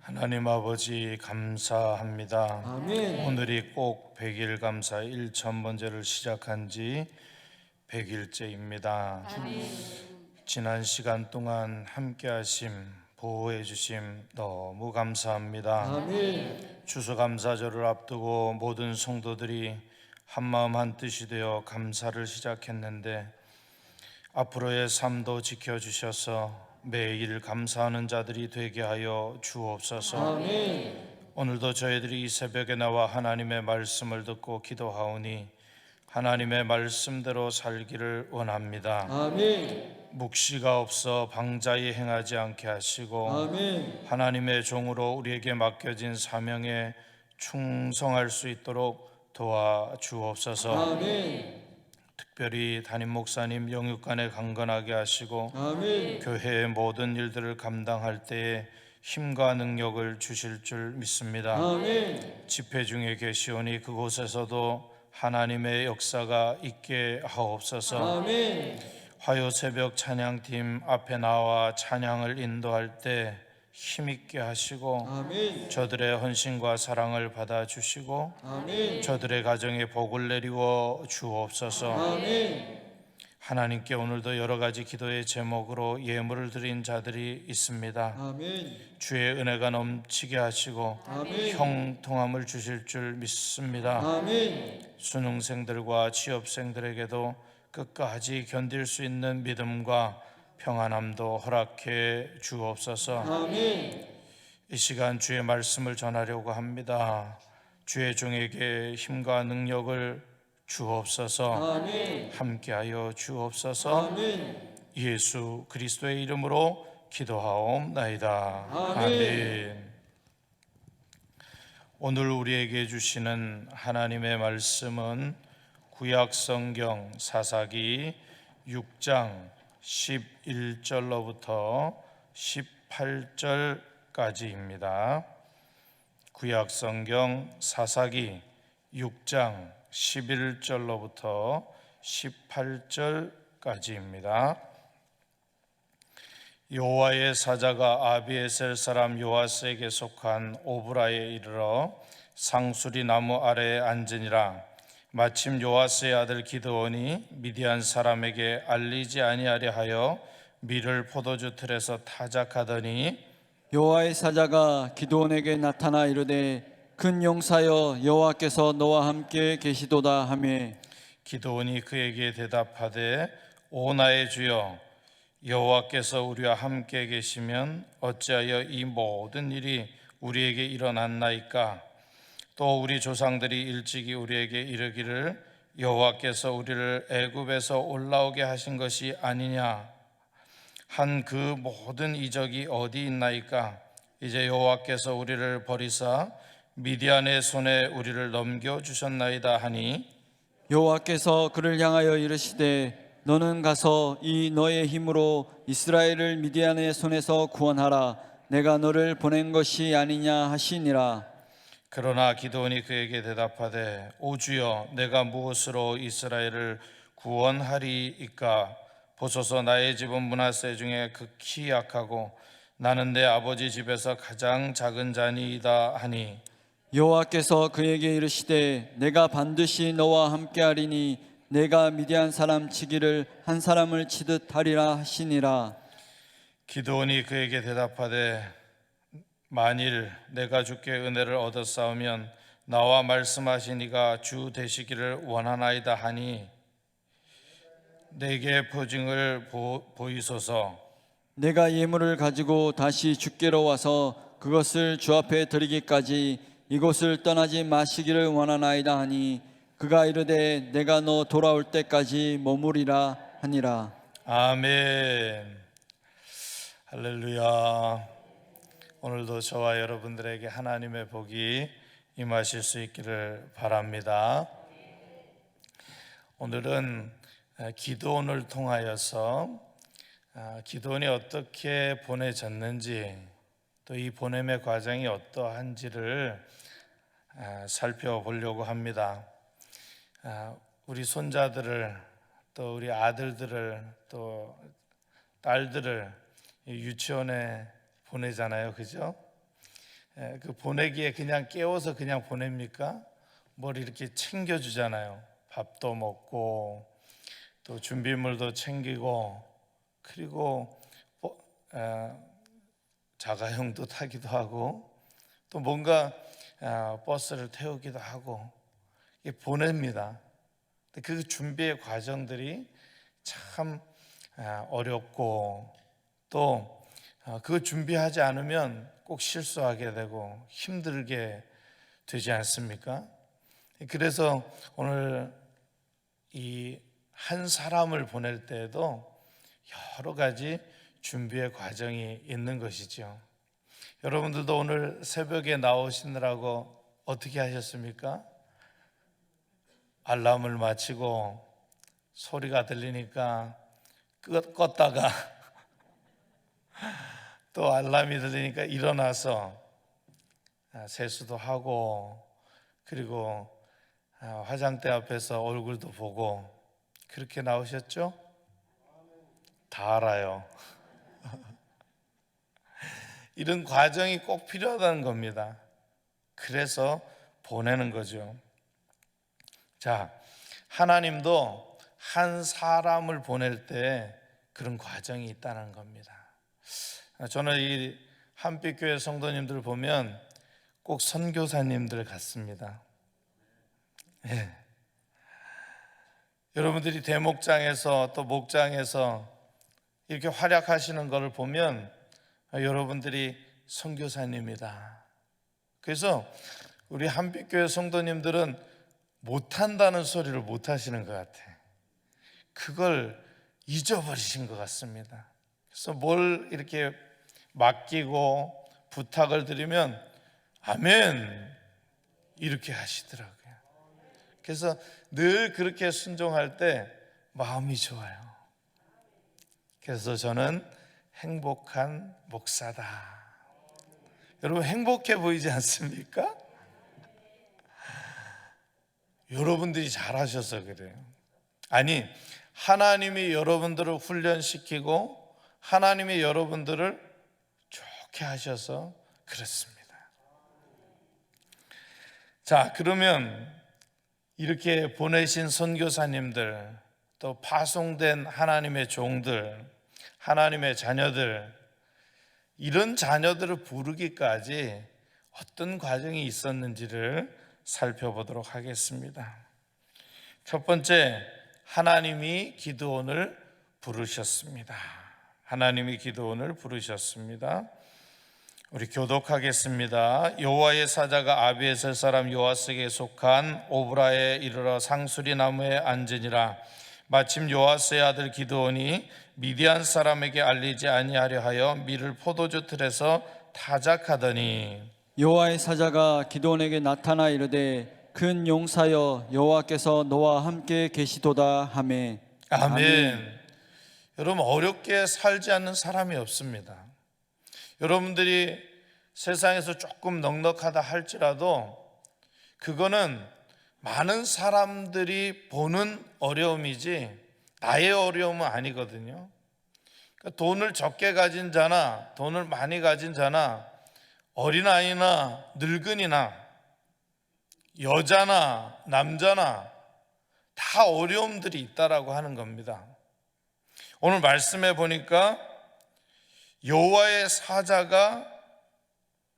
하나님 아버지 감사합니다. 아멘. 오늘이 꼭 100일 감사 1000번째를 시작한 지 100일째입니다. 지난 시간 동안 함께 하심, 보호해 주심 너무 감사합니다. 아멘. 추수감사절을 앞두고 모든 성도들이 한마음 한뜻이 되어 감사를 시작했는데 앞으로의 삶도 지켜주셔서 매일 감사하는 자들이 되게 하여 주옵소서. 아멘. 오늘도 저희들이 이 새벽에 나와 하나님의 말씀을 듣고 기도하오니 하나님의 말씀대로 살기를 원합니다. 아멘. 묵시가 없어 방자히 행하지 않게 하시고 아멘. 하나님의 종으로 우리에게 맡겨진 사명에 충성할 수 있도록 도와주옵소서. 아멘. 특별히 담임 목사님 영육간에 강건하게 하시고 아멘. 교회의 모든 일들을 감당할 때에 힘과 능력을 주실 줄 믿습니다. 아멘. 집회 중에 계시오니 그곳에서도 하나님의 역사가 있게 하옵소서. 아멘. 화요 새벽 찬양팀 앞에 나와 찬양을 인도할 때 힘있게 하시고 아멘. 저들의 헌신과 사랑을 받아주시고 아멘. 저들의 가정에 복을 내리워 주옵소서. 아멘. 하나님께 오늘도 여러 가지 기도의 제목으로 예물을 드린 자들이 있습니다. 아멘. 주의 은혜가 넘치게 하시고 아멘. 형통함을 주실 줄 믿습니다. 아멘. 수능생들과 취업생들에게도 끝까지 견딜 수 있는 믿음과 평안함도 허락해 주옵소서. 아멘. 이 시간 주의 말씀을 전하려고 합니다. 주의 종에게 힘과 능력을 주옵소서. 아멘. 함께하여 주옵소서. 아멘. 예수 그리스도의 이름으로 기도하옵나이다. 아멘. 오늘 우리에게 주시는 하나님의 말씀은 구약성경 사사기 6장 11절로부터 18절까지입니다. 구약성경 사사기 6장 11절로부터 18절까지입니다. 여호와의 사자가 아비에셀 사람 요아스에게 속한 오브라에 이르러 상수리 나무 아래에 앉으니라. 마침 요아스의 아들 기드온이 미디안 사람에게 알리지 아니하려 하여 밀을 포도주 틀에서 타작하더니 여호와의 사자가 기드온에게 나타나 이르되 큰 용사여 여호와께서 너와 함께 계시도다 하며 기드온이 그에게 대답하되 오 나의 주여 여호와께서 우리와 함께 계시면 어찌하여 이 모든 일이 우리에게 일어났나이까? 또 우리 조상들이 일찍이 우리에게 이르기를 여호와께서 우리를 애굽에서 올라오게 하신 것이 아니냐 한 그 모든 이적이 어디 있나이까? 이제 여호와께서 우리를 버리사 미디안의 손에 우리를 넘겨 주셨나이다 하니 여호와께서 그를 향하여 이르시되 너는 가서 이 너의 힘으로 이스라엘을 미디안의 손에서 구원하라. 내가 너를 보낸 것이 아니냐 하시니라. 그러나 기드온이 그에게 대답하되 오 주여 내가 무엇으로 이스라엘을 구원하리이까? 보소서 나의 집은 므낫세 중에 극히 약하고 나는 내 아버지 집에서 가장 작은 자니이다 하니 여호와께서 그에게 이르시되 내가 반드시 너와 함께하리니 내가 미디안 사람 치기를 한 사람을 치듯 하리라 하시니라. 기드온이 그에게 대답하되 만일 내가 주께 은혜를 얻었사오면 나와 말씀하신 이가 주 되시기를 원하나이다 하니 내게 표징을 보이소서. 내가 예물을 가지고 다시 주께로 와서 그것을 주 앞에 드리기까지 이곳을 떠나지 마시기를 원하나이다 하니 그가 이르되 내가 너 돌아올 때까지 머무리라 하니라. 아멘. 할렐루야. 오늘도 저와 여러분들에게 하나님의 복이 임하실 수 있기를 바랍니다. 오늘은 기드온을 통하여서 기드온이 어떻게 보내졌는지 또 이 보냄의 과정이 어떠한지를 살펴보려고 합니다. 우리 손자들을 또 우리 아들들을 또 딸들을 유치원에 보내잖아요, 그죠? 그 보내기에 그냥 깨워서 그냥 보냅니까? 뭘 이렇게 챙겨주잖아요. 밥도 먹고 또 준비물도 챙기고, 그리고 자가용도 타기도 하고, 또 뭔가 버스를 태우기도 하고 보냅니다. 그 준비의 과정들이 참 어렵고, 또 그거 준비하지 않으면 꼭 실수하게 되고 힘들게 되지 않습니까? 그래서 오늘 이 한 사람을 보낼 때에도 여러 가지 준비의 과정이 있는 것이죠. 여러분들도 오늘 새벽에 나오시느라고 어떻게 하셨습니까? 알람을 맞추고 소리가 들리니까 껐다가 또 알람이 들리니까 일어나서 세수도 하고, 그리고 화장대 앞에서 얼굴도 보고 그렇게 나오셨죠? 다 알아요. 이런 과정이 꼭 필요하다는 겁니다. 그래서 보내는 거죠. 자, 하나님도 한 사람을 보낼 때 그런 과정이 있다는 겁니다. 저는 이 한빛교회 성도님들 보면 꼭 선교사님들 같습니다. 예. 여러분들이 대목장에서 또 목장에서 이렇게 활약하시는 것을 보면 여러분들이 선교사님이다. 그래서 우리 한빛교회 성도님들은 못한다는 소리를 못하시는 것 같아. 그걸 잊어버리신 것 같습니다. 그래서 뭘 이렇게 맡기고 부탁을 드리면 아멘 이렇게 하시더라고요. 그래서 늘 그렇게 순종할 때 마음이 좋아요. 그래서 저는 행복한 목사다. 여러분 행복해 보이지 않습니까? 여러분들이 잘하셔서 그래요. 아니, 하나님이 여러분들을 훈련시키고 하나님이 여러분들을 좋게 하셔서 그렇습니다. 자, 그러면 이렇게 보내신 선교사님들, 또 파송된 하나님의 종들, 하나님의 자녀들, 이런 자녀들을 부르기까지 어떤 과정이 있었는지를 살펴보도록 하겠습니다. 첫 번째, 하나님이 기드온을 부르셨습니다. 하나님이 기드온을 부르셨습니다. 우리 교독하겠습니다. 여호와의 사자가 아비에셀 사람 요아스에게 속한 오브라에 이르러 상수리 나무에 앉으니라. 마침 요아스의 아들 기드온이 미디안 사람에게 알리지 아니하려 하여 밀을 포도주 틀에서 타작하더니 여호와의 사자가 기드온에게 나타나 이르되 큰 용사여 여호와께서 너와 함께 계시도다 하매. 아멘. 여러분, 어렵게 살지 않는 사람이 없습니다. 여러분들이 세상에서 조금 넉넉하다 할지라도 그거는 많은 사람들이 보는 어려움이지 나의 어려움은 아니거든요. 그러니까 돈을 적게 가진 자나 돈을 많이 가진 자나 어린아이나 늙은이나 여자나 남자나 다 어려움들이 있다라고 하는 겁니다. 오늘 말씀해 보니까 여호와의 사자가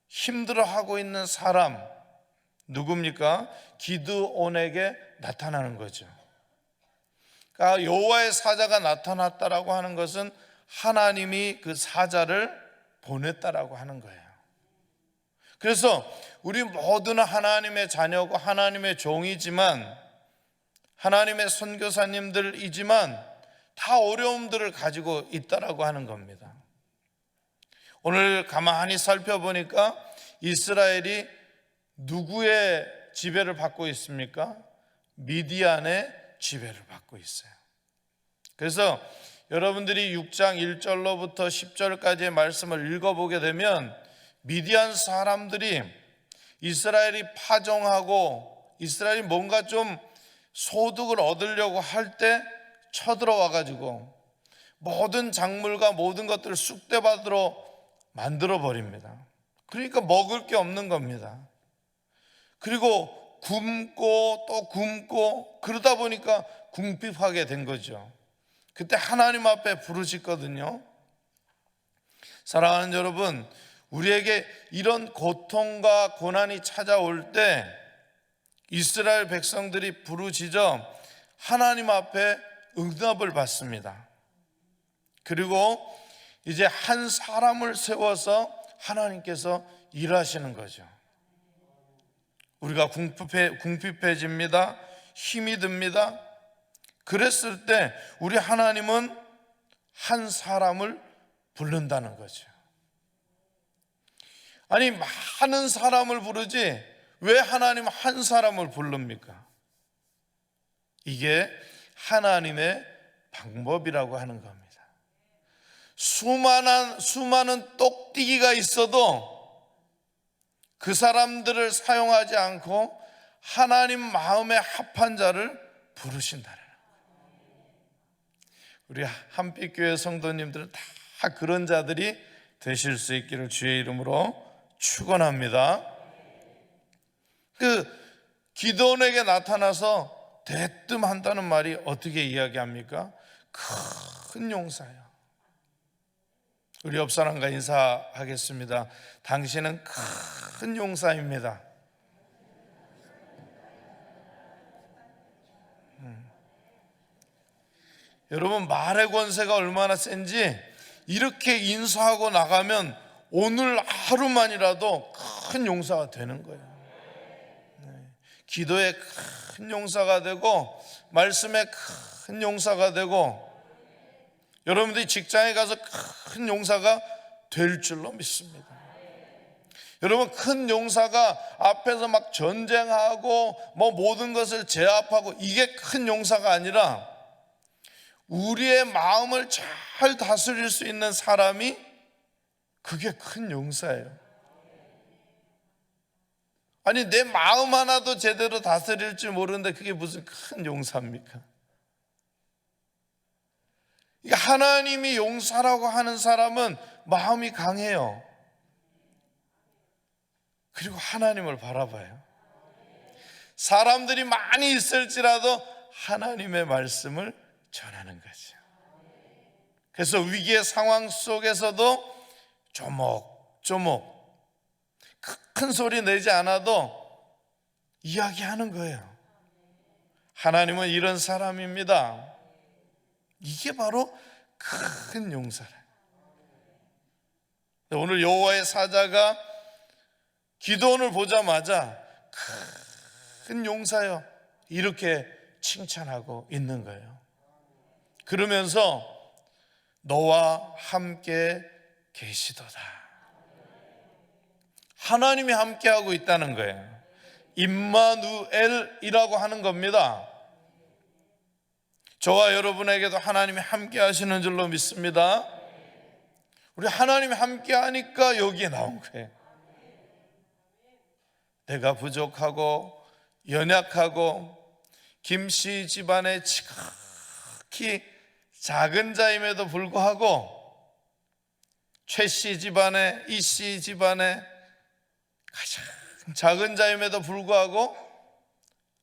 힘들어하고 있는 사람 누굽니까? 기드온에게 나타나는 거죠. 그러니까 여호와의 사자가 나타났다라고 하는 것은 하나님이 그 사자를 보냈다라고 하는 거예요. 그래서 우리 모두는 하나님의 자녀고 하나님의 종이지만 하나님의 선교사님들이지만 다 어려움들을 가지고 있다라고 하는 겁니다. 오늘 가만히 살펴보니까 이스라엘이 누구의 지배를 받고 있습니까? 미디안의 지배를 받고 있어요. 그래서 여러분들이 6장 1절로부터 10절까지의 말씀을 읽어보게 되면 미디안 사람들이 이스라엘이 파종하고 이스라엘이 뭔가 좀 소득을 얻으려고 할 때 쳐들어와 가지고 모든 작물과 모든 것들을 쑥대밭으로 만들어 버립니다. 그러니까 먹을 게 없는 겁니다. 그리고 굶고 또 굶고 그러다 보니까 궁핍하게 된 거죠. 그때 하나님 앞에 부르짖거든요. 사랑하는 여러분, 우리에게 이런 고통과 고난이 찾아올 때 이스라엘 백성들이 부르짖어 하나님 앞에 응답을 받습니다. 그리고 이제 한 사람을 세워서 하나님께서 일하시는 거죠. 우리가 궁핍해집니다. 힘이 듭니다. 그랬을 때 우리 하나님은 한 사람을 부른다는 거죠. 아니, 많은 사람을 부르지 왜 하나님 한 사람을 부릅니까? 이게 하나님의 방법이라고 하는 겁니다. 수많은 똑띠기가 있어도 그 사람들을 사용하지 않고 하나님 마음에 합한 자를 부르신다는 거예요. 우리 한빛교회 성도님들은 다 그런 자들이 되실 수 있기를 주의 이름으로 축원합니다. 기드온에게 나타나서 대뜸 한다는 말이 어떻게 이야기합니까? 큰 용사요. 우리 옆 사람과 인사하겠습니다. 당신은 큰 용사입니다. 여러분, 말의 권세가 얼마나 센지 이렇게 인사하고 나가면 오늘 하루만이라도 큰 용사가 되는 거예요. 기도에 큰 용사가 되고 말씀에 큰 용사가 되고 여러분들이 직장에 가서 큰 용사가 될 줄로 믿습니다. 여러분, 큰 용사가 앞에서 막 전쟁하고 모든 것을 제압하고 이게 큰 용사가 아니라 우리의 마음을 잘 다스릴 수 있는 사람이 그게 큰 용사예요. 아니, 내 마음 하나도 제대로 다스릴 줄 모르는데 그게 무슨 큰 용사입니까? 하나님이 용사라고 하는 사람은 마음이 강해요. 그리고 하나님을 바라봐요. 사람들이 많이 있을지라도 하나님의 말씀을 전하는 거죠. 그래서 위기의 상황 속에서도 조목조목 큰 소리 내지 않아도 이야기하는 거예요. 하나님은 이런 사람입니다. 이게 바로 큰 용사라. 오늘 여호와의 사자가 기드온을 보자마자 큰 용사여 이렇게 칭찬하고 있는 거예요. 그러면서 너와 함께 계시도다. 하나님이 함께하고 있다는 거예요. 임마누엘이라고 하는 겁니다. 저와 여러분에게도 하나님이 함께 하시는 줄로 믿습니다. 우리 하나님이 함께 하니까 여기에 나온 거예요. 내가 부족하고 연약하고 김씨 집안의 지극히 작은 자임에도 불구하고 최씨 집안의 이씨 집안의 가장 작은 자임에도 불구하고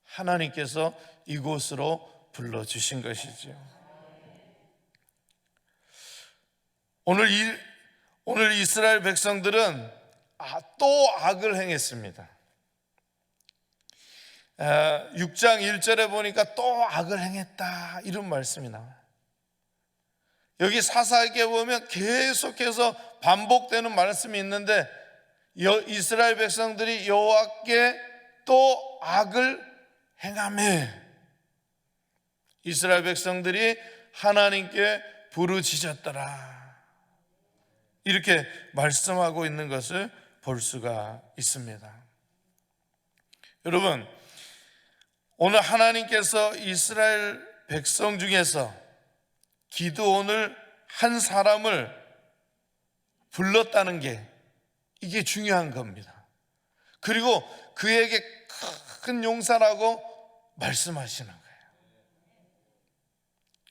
하나님께서 이곳으로 불러주신 것이죠. 오늘 이스라엘 백성들은 또 악을 행했습니다. 6장 1절에 보니까 또 악을 행했다 이런 말씀이 나와요. 여기 사사기에 보면 계속해서 반복되는 말씀이 있는데 이스라엘 백성들이 여호와께 또 악을 행하며 이스라엘 백성들이 하나님께 부르짖었더라 이렇게 말씀하고 있는 것을 볼 수가 있습니다. 여러분, 오늘 하나님께서 이스라엘 백성 중에서 기드온을 한 사람을 불렀다는 게 이게 중요한 겁니다. 그리고 그에게 큰 용사라고 말씀하시는 거예요.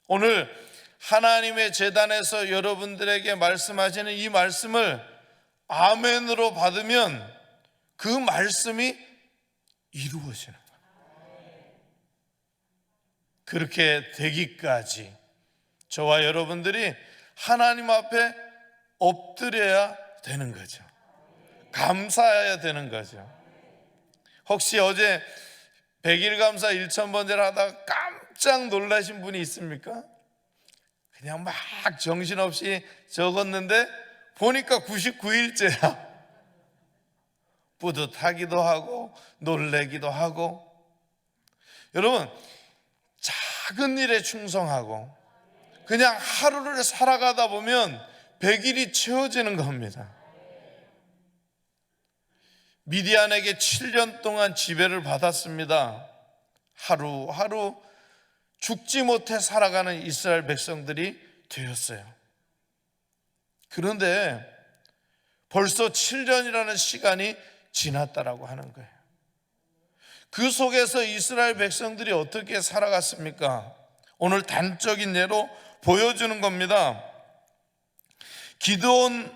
오늘 하나님의 제단에서 여러분들에게 말씀하시는 이 말씀을 아멘으로 받으면 그 말씀이 이루어지는 거예요. 그렇게 되기까지 저와 여러분들이 하나님 앞에 엎드려야 되는 거죠. 감사해야 되는 거죠. 혹시 어제 100일 감사 1000번째를 하다가 깜짝 놀라신 분이 있습니까? 그냥 막 정신없이 적었는데 보니까 99일째야. 뿌듯하기도 하고 놀래기도 하고. 여러분, 작은 일에 충성하고 그냥 하루를 살아가다 보면 100일이 채워지는 겁니다. 미디안에게 7년 동안 지배를 받았습니다. 하루하루 죽지 못해 살아가는 이스라엘 백성들이 되었어요. 그런데 벌써 7년이라는 시간이 지났다라고 하는 거예요. 그 속에서 이스라엘 백성들이 어떻게 살아갔습니까? 오늘 단적인 예로 보여주는 겁니다. 기드온이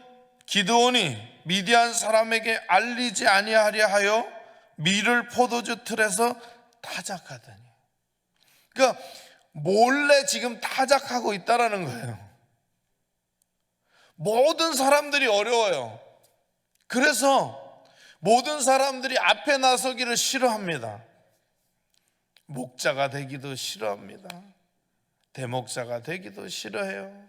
미디안 사람에게 알리지 아니하려 하여 밀을 포도주 틀에서 타작하더니, 그러니까 몰래 지금 타작하고 있다라는 거예요. 모든 사람들이 어려워요. 그래서 모든 사람들이 앞에 나서기를 싫어합니다. 목자가 되기도 싫어합니다. 대목자가 되기도 싫어해요.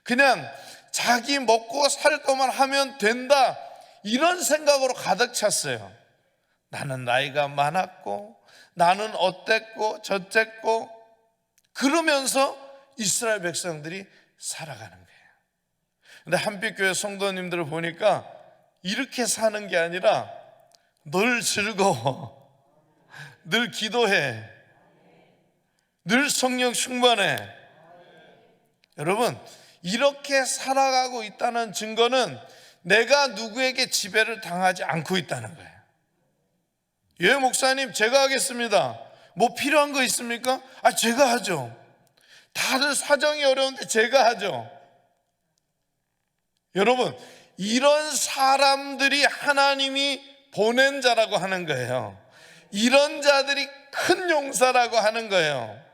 그냥 자기 먹고 살 것만 하면 된다, 이런 생각으로 가득 찼어요. 나는 나이가 많았고 나는 어땠고 저쨌고, 그러면서 이스라엘 백성들이 살아가는 거예요. 근데 한빛교회 성도님들을 보니까 이렇게 사는 게 아니라 늘 즐거워, 늘 기도해, 늘 성령 충만해. 여러분, 이렇게 살아가고 있다는 증거는 내가 누구에게 지배를 당하지 않고 있다는 거예요. 예, 목사님 제가 하겠습니다. 뭐 필요한 거 있습니까? 제가 하죠. 다들 사정이 어려운데 제가 하죠. 여러분, 이런 사람들이 하나님이 보낸 자라고 하는 거예요. 이런 자들이 큰 용사라고 하는 거예요.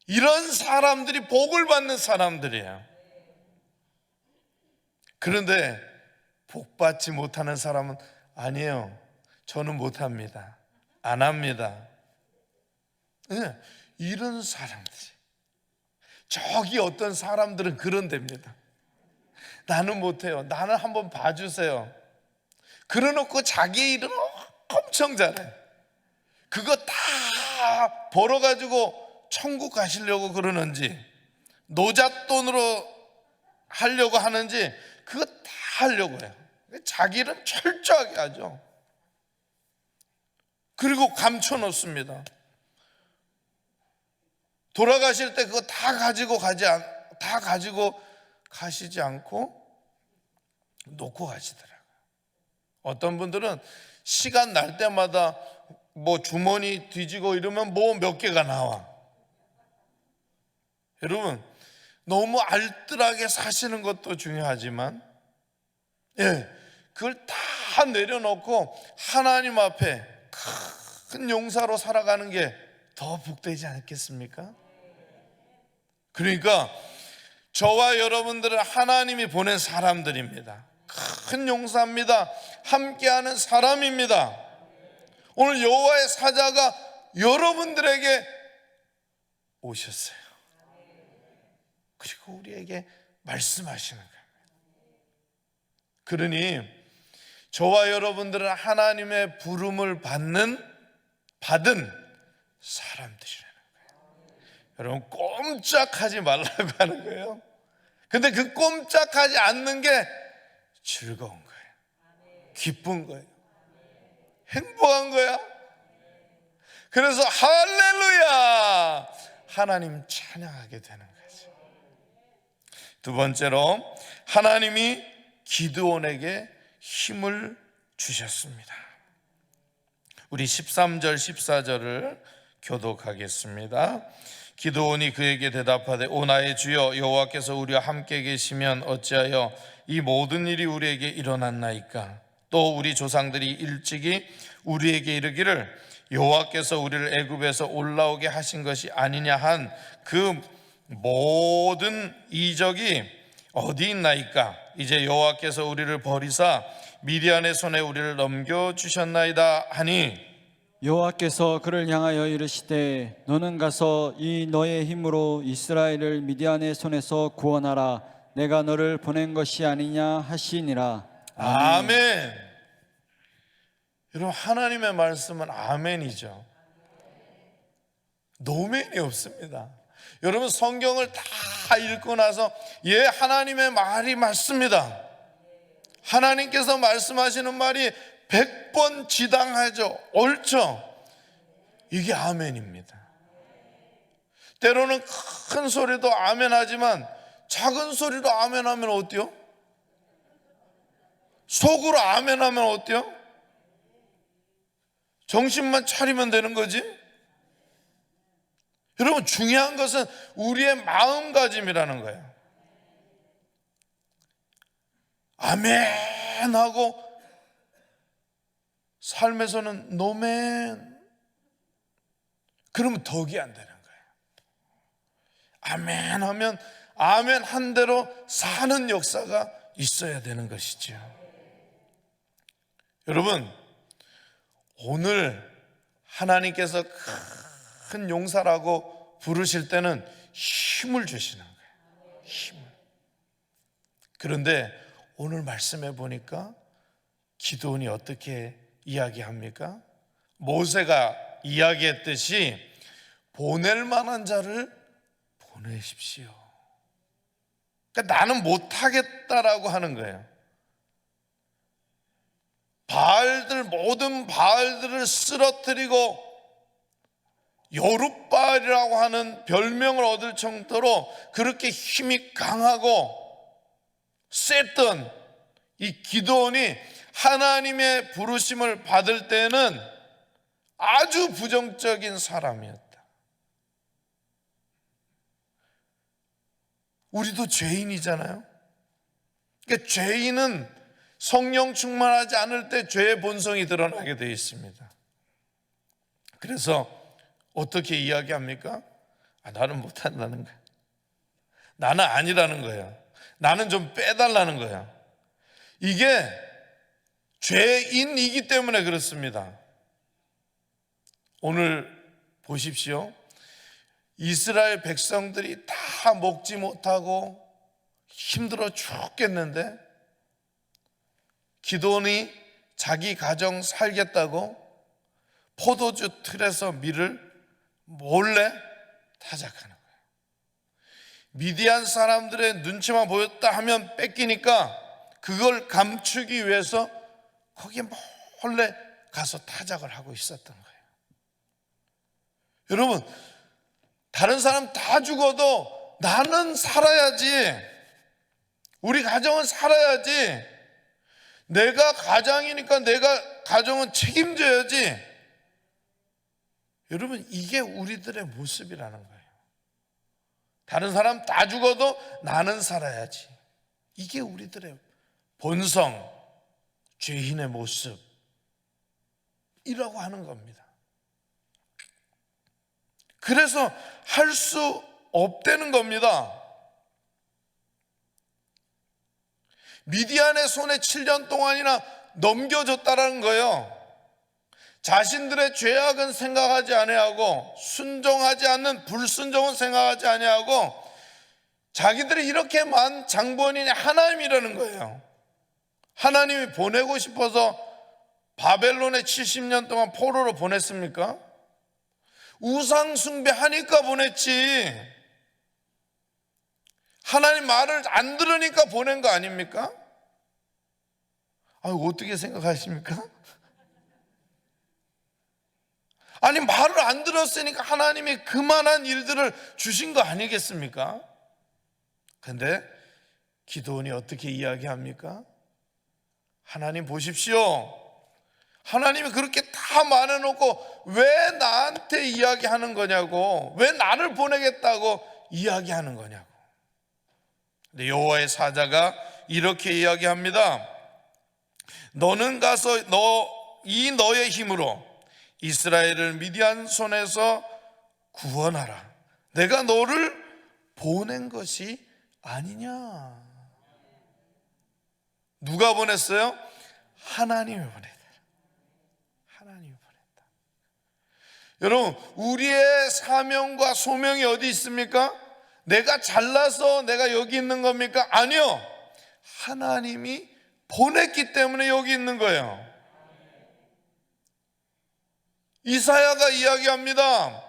이런 사람들이 복을 받는 사람들이에요. 그런데 복 받지 못하는 사람은 아니에요. 저는 못합니다. 안 합니다. 네, 이런 사람들이, 저기 어떤 사람들은 그런 데입니다. 나는 못해요. 나는 한번 봐주세요. 그러놓고 자기 일은 엄청 잘해. 그거 다 벌어가지고 천국 가시려고 그러는지, 노잣돈으로 하려고 하는지, 그거 다 하려고 해요. 자기 일은 철저하게 하죠. 그리고 감춰놓습니다. 돌아가실 때 그거 다 가지고 가시지 않고 놓고 가시더라고요. 어떤 분들은 시간 날 때마다 뭐 주머니 뒤지고 이러면 뭐 몇 개가 나와. 여러분, 너무 알뜰하게 사시는 것도 중요하지만, 그걸 다 내려놓고 하나님 앞에 큰 용사로 살아가는 게 더 복되지 않겠습니까? 그러니까 저와 여러분들은 하나님이 보낸 사람들입니다. 큰 용사입니다. 함께하는 사람입니다. 오늘 여호와의 사자가 여러분들에게 오셨어요. 그리고 우리에게 말씀하시는 거예요. 그러니 저와 여러분들은 하나님의 부름을 받은 사람들이라는 거예요. 여러분, 꼼짝하지 말라고 하는 거예요. 근데 그 꼼짝하지 않는 게 즐거운 거예요. 기쁜 거예요. 행복한 거야. 그래서 할렐루야, 하나님 찬양하게 되는 거죠. 두 번째로, 하나님이 기드온에게 힘을 주셨습니다. 우리 13절 14절을 교독하겠습니다. 기드온이 그에게 대답하되 오 나의 주여 여호와께서 우리와 함께 계시면 어찌하여 이 모든 일이 우리에게 일어났나이까? 또 우리 조상들이 일찍이 우리에게 이르기를 여호와께서 우리를 애굽에서 올라오게 하신 것이 아니냐 한 그 모든 이적이 어디 있나이까? 이제 여호와께서 우리를 버리사 미디안의 손에 우리를 넘겨주셨나이다 하니 여호와께서 그를 향하여 이르시되 너는 가서 이 너의 힘으로 이스라엘을 미디안의 손에서 구원하라. 내가 너를 보낸 것이 아니냐 하시니라. 아멘. 여러분, 하나님의 말씀은 아멘이죠. 노멘이 없습니다. 여러분, 성경을 다 읽고 나서 예, 하나님의 말이 맞습니다. 하나님께서 말씀하시는 말이 100번 지당하죠. 옳죠. 이게 아멘입니다. 때로는 큰 소리도 아멘하지만 작은 소리로 아멘하면 어때요? 속으로 아멘하면 어때요? 정신만 차리면 되는 거지? 여러분, 중요한 것은 우리의 마음가짐이라는 거예요. 아멘하고 삶에서는 노멘, 그러면 덕이 안 되는 거예요. 아멘하면 아멘 한 대로 사는 역사가 있어야 되는 것이죠. 여러분, 오늘 하나님께서 큰 용사라고 부르실 때는 힘을 주시는 거예요. 힘을. 그런데 오늘 말씀해 보니까 기드온이 어떻게 이야기합니까? 모세가 이야기했듯이 보낼 만한 자를 보내십시오. 그러니까 나는 못하겠다라고 하는 거예요. 모든 바알들을 쓰러뜨리고 여룻바알이라고 하는 별명을 얻을 정도로 그렇게 힘이 강하고 셌던 이 기드온이 하나님의 부르심을 받을 때는 아주 부정적인 사람이었다. 우리도 죄인이잖아요. 그러니까 죄인은 성령 충만하지 않을 때 죄의 본성이 드러나게 되어 있습니다. 그래서 어떻게 이야기합니까? 나는 못한다는 거야. 나는 아니라는 거야. 나는 좀 빼달라는 거야. 이게 죄인이기 때문에 그렇습니다. 오늘 보십시오. 이스라엘 백성들이 다 먹지 못하고 힘들어 죽겠는데 기드온이 자기 가정 살겠다고 포도주 틀에서 밀을 몰래 타작하는 거예요. 미디안 사람들의 눈치만 보였다 하면 뺏기니까 그걸 감추기 위해서 거기에 몰래 가서 타작을 하고 있었던 거예요. 여러분, 다른 사람 다 죽어도 나는 살아야지. 우리 가정은 살아야지. 내가 가장이니까 내가 가정은 책임져야지. 여러분, 이게 우리들의 모습이라는 거예요. 다른 사람 다 죽어도 나는 살아야지. 이게 우리들의 본성, 죄인의 모습이라고 하는 겁니다. 그래서 할 수 없다는 겁니다. 미디안의 손에 7년 동안이나 넘겨줬다라는 거예요. 자신들의 죄악은 생각하지 아니하고 순종하지 않는 불순종은 생각하지 아니하고 자기들이 이렇게만 장본인이 하나님이라는 거예요. 하나님이 보내고 싶어서 바벨론에 70년 동안 포로로 보냈습니까? 우상 숭배하니까 보냈지. 하나님 말을 안 들으니까 보낸 거 아닙니까? 어떻게 생각하십니까? 아니, 말을 안 들었으니까 하나님이 그만한 일들을 주신 거 아니겠습니까? 근데 기드온이 어떻게 이야기합니까? 하나님 보십시오. 하나님이 그렇게 다 말해놓고 왜 나한테 이야기하는 거냐고, 왜 나를 보내겠다고 이야기하는 거냐고. 근데 여호와의 사자가 이렇게 이야기합니다. 너는 가서 너의 힘으로 이스라엘을 미디안 손에서 구원하라. 내가 너를 보낸 것이 아니냐. 누가 보냈어요? 하나님이 보냈다. 하나님이 보냈다. 여러분, 우리의 사명과 소명이 어디 있습니까? 내가 잘나서 내가 여기 있는 겁니까? 아니요. 하나님이 보냈기 때문에 여기 있는 거예요. 이사야가 이야기합니다.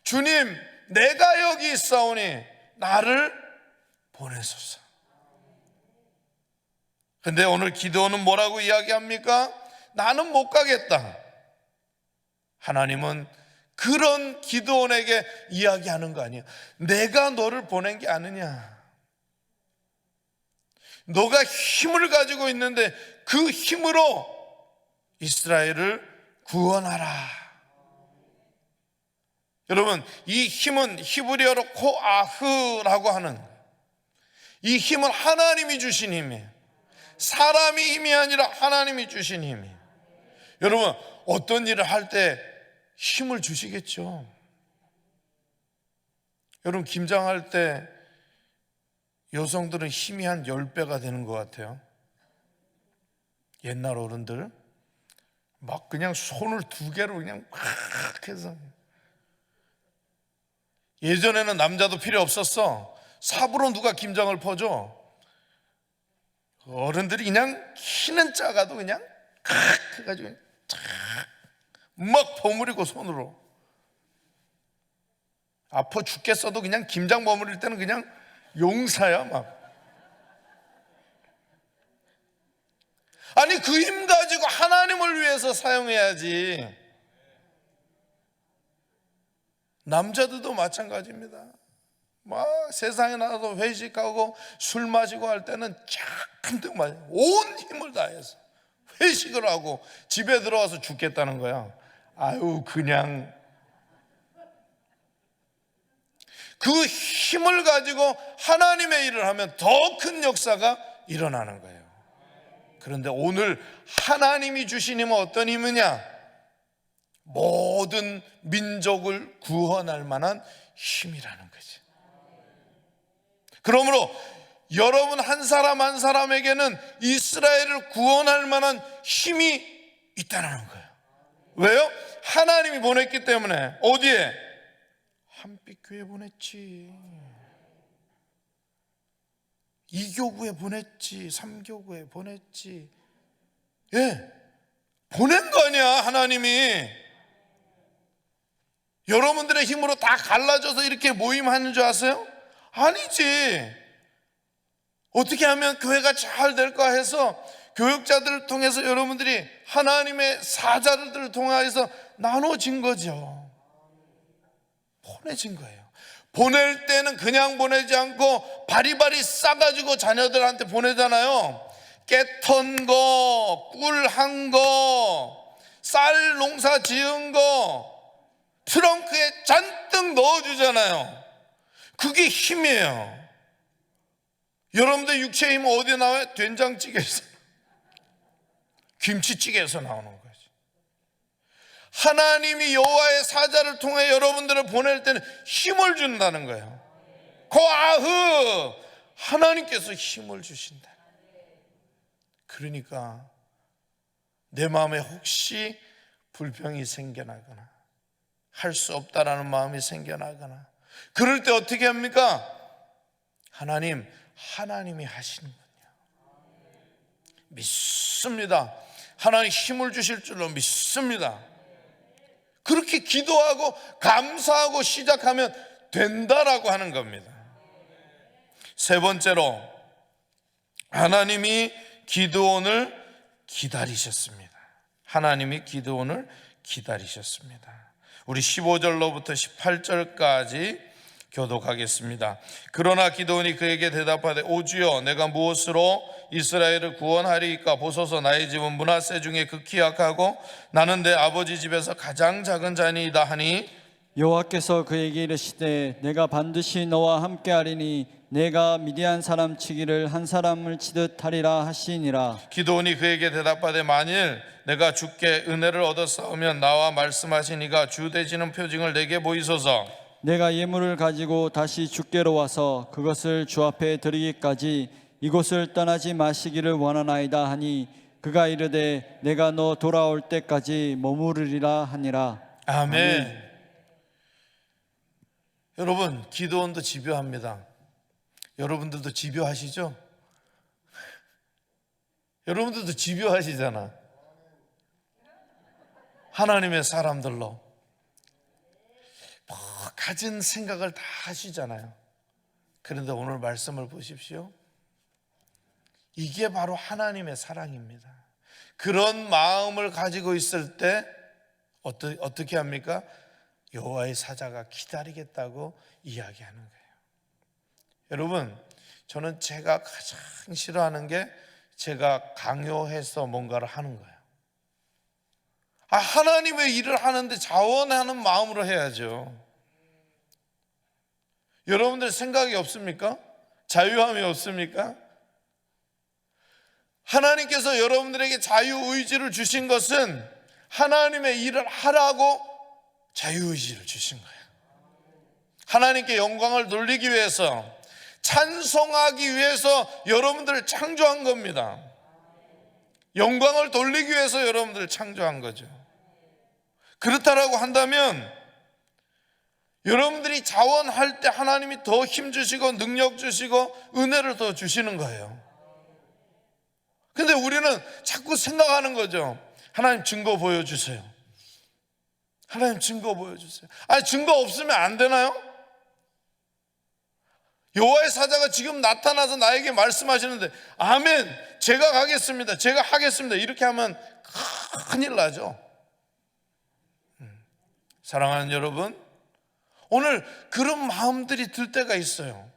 주님, 내가 여기 있사오니 나를 보내소서. 근데 오늘 기도는 뭐라고 이야기합니까? 나는 못 가겠다. 하나님은 그런 기도원에게 이야기하는 거 아니야. 내가 너를 보낸 게 아니냐. 너가 힘을 가지고 있는데 그 힘으로 이스라엘을 구원하라. 여러분, 이 힘은 히브리어로 코아흐라고 하는, 이 힘은 하나님이 주신 힘이에요. 사람이 힘이 아니라 하나님이 주신 힘이에요. 여러분, 어떤 일을 할 때 힘을 주시겠죠. 여러분, 김장할 때 여성들은 힘이 한 10배가 되는 것 같아요. 옛날 어른들 막 그냥 손을 2개로 그냥 막 해서. 예전에는 남자도 필요 없었어. 삽으로 누가 김장을 퍼줘. 어른들이 그냥 키는 작아도 그냥 칵 해가지고 막 버무리고 손으로. 아파 죽겠어도 그냥 김장 버무릴 때는 그냥 용사야 막. 아니, 그 힘 가지고 하나님을 위해서 사용해야지. 남자들도 마찬가지입니다. 막 세상에 나가서 회식하고 술 마시고 할 때는 잔뜩 마시고 온 힘을 다해서 회식을 하고 집에 들어와서 죽겠다는 거야. 아유, 그냥 그 힘을 가지고 하나님의 일을 하면 더 큰 역사가 일어나는 거예요. 그런데 오늘 하나님이 주신 힘은 어떤 힘이냐? 모든 민족을 구원할 만한 힘이라는 거죠. 그러므로 여러분 한 사람 한 사람에게는 이스라엘을 구원할 만한 힘이 있다는 거예요. 왜요? 하나님이 보냈기 때문에. 어디에? 한빛교회 보냈지, 2교구에 보냈지, 3교구에 보냈지. 예, 보낸 거 아니야, 하나님이. 여러분들의 힘으로 다 갈라져서 이렇게 모임하는 줄 아세요? 아니지. 어떻게 하면 교회가 잘 될까 해서 교육자들을 통해서 여러분들이 하나님의 사자들을 통해서 나눠진 거죠. 보내진 거예요. 보낼 때는 그냥 보내지 않고 바리바리 싸가지고 자녀들한테 보내잖아요. 깨턴 거, 꿀 한 거, 쌀 농사 지은 거 트렁크에 잔뜩 넣어주잖아요. 그게 힘이에요. 여러분들 육체의 힘은 어디에 나와요? 된장찌개에서, 김치찌개에서 나오는 거죠. 하나님이 여호와의 사자를 통해 여러분들을 보낼 때는 힘을 준다는 거예요. 코아흐, 하나님께서 힘을 주신다. 그러니까 내 마음에 혹시 불평이 생겨나거나 할 수 없다라는 마음이 생겨나거나 그럴 때 어떻게 합니까? 하나님이 하시는군요. 믿습니다. 하나님 힘을 주실 줄로 믿습니다. 그렇게 기도하고 감사하고 시작하면 된다라고 하는 겁니다. 세 번째로, 하나님이 기드온을 기다리셨습니다. 하나님이 기드온을 기다리셨습니다. 우리 15절로부터 18절까지 교독하겠습니다. 그러나 기드온이 그에게 대답하되 오 주여 내가 무엇으로 이스라엘을 구원하리이까? 보소서 나의 집은 므낫세 중에 극히 약하고 나는 내 아버지 집에서 가장 작은 자니이다 하니 여호와께서 그에게 이르시되 내가 반드시 너와 함께하리니 내가 미디안 사람 치기를 한 사람을 치듯 하리라 하시니라. 기드온이 그에게 대답하되 만일 내가 주께 은혜를 얻었사오면 나와 말씀하신 이가 주 되시는 표징을 내게 보이소서. 내가 예물을 가지고 다시 주께로 와서 그것을 주 앞에 드리기까지 이곳을 떠나지 마시기를 원하나이다 하니 그가 이르되 내가 너 돌아올 때까지 머무르리라 하니라. 아멘. 여러분, 기드온도 집요합니다. 여러분들도 집요하시죠? 여러분들도 집요하시잖아. 하나님의 사람들로 가진 생각을 다 하시잖아요. 그런데 오늘 말씀을 보십시오. 이게 바로 하나님의 사랑입니다. 그런 마음을 가지고 있을 때 어떻게 합니까? 여호와의 사자가 기다리겠다고 이야기하는 거예요. 여러분, 저는 제가 가장 싫어하는 게 제가 강요해서 뭔가를 하는 거예요. 하나님의 일을 하는데 자원하는 마음으로 해야죠. 여러분들 생각이 없습니까? 자유함이 없습니까? 하나님께서 여러분들에게 자유의지를 주신 것은 하나님의 일을 하라고 자유의지를 주신 거예요. 하나님께 영광을 돌리기 위해서, 찬송하기 위해서 여러분들을 창조한 겁니다. 영광을 돌리기 위해서 여러분들을 창조한 거죠. 그렇다라고 한다면 여러분들이 자원할 때 하나님이 더 힘 주시고 능력 주시고 은혜를 더 주시는 거예요. 근데 우리는 자꾸 생각하는 거죠. 하나님 증거 보여주세요. 하나님 증거 보여주세요. 증거 없으면 안 되나요? 여호와의 사자가 지금 나타나서 나에게 말씀하시는데 아멘, 제가 가겠습니다, 제가 하겠습니다, 이렇게 하면 큰일 나죠. 사랑하는 여러분, 오늘 그런 마음들이 들 때가 있어요.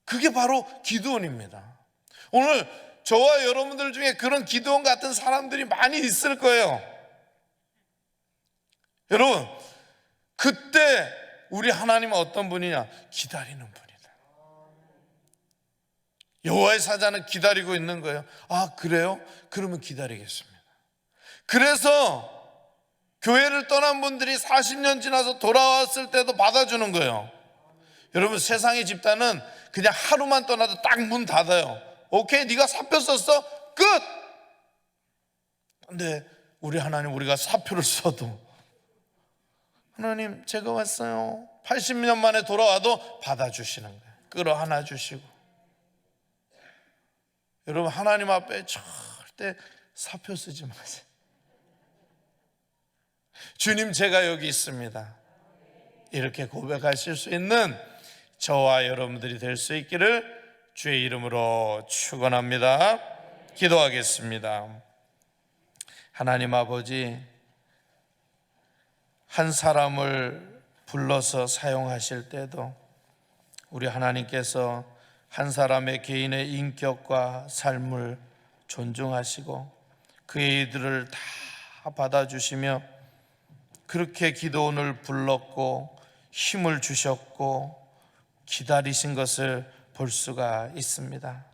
그게 바로 기드온입니다. 오늘 저와 여러분들 중에 그런 기드온 같은 사람들이 많이 있을 거예요. 여러분, 그때 우리 하나님은 어떤 분이냐? 기다리는 분이다. 여호와의 사자는 기다리고 있는 거예요. 그래요? 그러면 기다리겠습니다. 그래서 교회를 떠난 분들이 40년 지나서 돌아왔을 때도 받아주는 거예요. 여러분, 세상의 집단은 그냥 하루만 떠나도 딱 문 닫아요. 오케이, 네가 사표 썼어? 끝! 근데 우리 하나님, 우리가 사표를 써도 하나님 제가 왔어요, 80년 만에 돌아와도 받아주시는 거예요. 끌어안아 주시고. 여러분, 하나님 앞에 절대 사표 쓰지 마세요. 주님, 제가 여기 있습니다, 이렇게 고백하실 수 있는 저와 여러분들이 될 수 있기를 주의 이름으로 축원합니다. 기도하겠습니다. 하나님 아버지, 한 사람을 불러서 사용하실 때도 우리 하나님께서 한 사람의 개인의 인격과 삶을 존중하시고 그의 일들을 다 받아주시며 그렇게 기드온을 불렀고 힘을 주셨고 기다리신 것을 볼 수가 있습니다.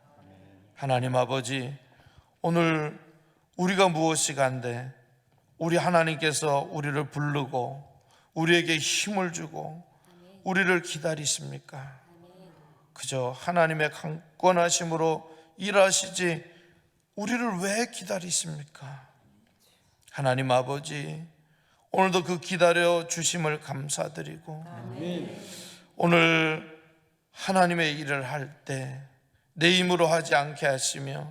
하나님 아버지, 오늘 우리가 무엇이 간데 우리 하나님께서 우리를 부르고 우리에게 힘을 주고 우리를 기다리십니까? 그저 하나님의 강권하심으로 일하시지 우리를 왜 기다리십니까? 하나님 아버지, 오늘도 그 기다려 주심을 감사드리고 오늘 하나님의 일을 할 때 내 힘으로 하지 않게 하시며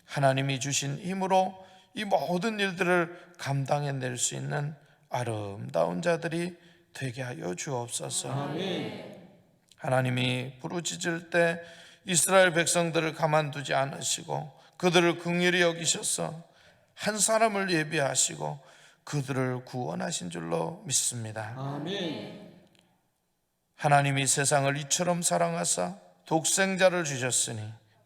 하나님이 주신 힘으로 이 모든 일들을 감당해낼 수 있는 아름다운 자들이 되게 하여 주옵소서. 하나님이 부르짖을 때 이스라엘 백성들을 가만두지 않으시고 그들을 긍휼히 여기셔서 한 사람을 예비하시고 그들을 구원하신 줄로 믿습니다. 하나님이 세상을 이처럼 사랑하사 독생자를 주셨으니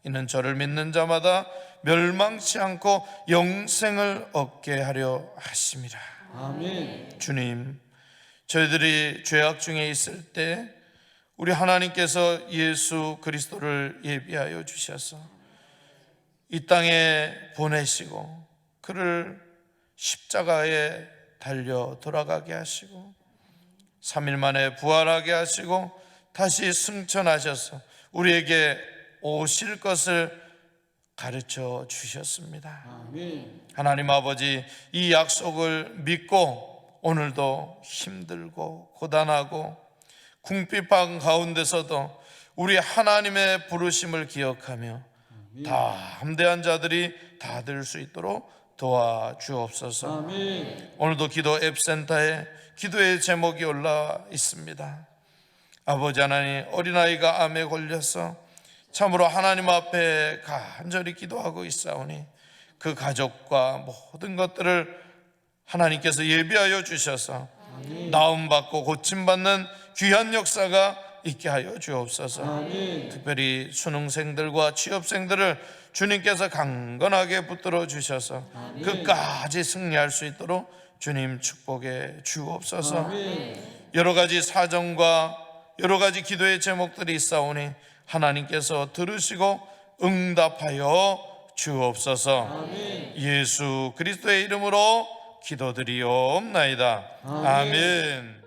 이는 저를 믿는 자마다 멸망치 않고 영생을 얻게 하려 하심이라. 아멘. 주님, 저희들이 죄악 중에 있을 때 우리 하나님께서 예수 그리스도를 예비하여 주셔서 이 땅에 보내시고 그를 십자가에 달려 돌아가게 하시고 3일 만에 부활하게 하시고 다시 승천하셔서 우리에게 오실 것을 가르쳐 주셨습니다. 아멘. 하나님 아버지, 이 약속을 믿고 오늘도 힘들고 고단하고 궁핍한 가운데서도 우리 하나님의 부르심을 기억하며 다 함대한 자들이 다 될 수 있도록 도와주옵소서. 아멘. 오늘도 기도 앱센터에 기도의 제목이 올라 있습니다. 아버지 하나님, 어린아이가 암에 걸려서 참으로 하나님 앞에 간절히 기도하고 있사오니 그 가족과 모든 것들을 하나님께서 예비하여 주셔서 나음받고 고침받는 귀한 역사가 있게 하여 주옵소서. 아멘. 특별히 수능생들과 취업생들을 주님께서 강건하게 붙들어 주셔서 끝까지 승리할 수 있도록 주님 축복해 주옵소서. 아멘. 여러 가지 사정과 여러 가지 기도의 제목들이 있사오니 하나님께서 들으시고 응답하여 주옵소서. 아멘. 예수 그리스도의 이름으로 기도드리옵나이다. 아멘.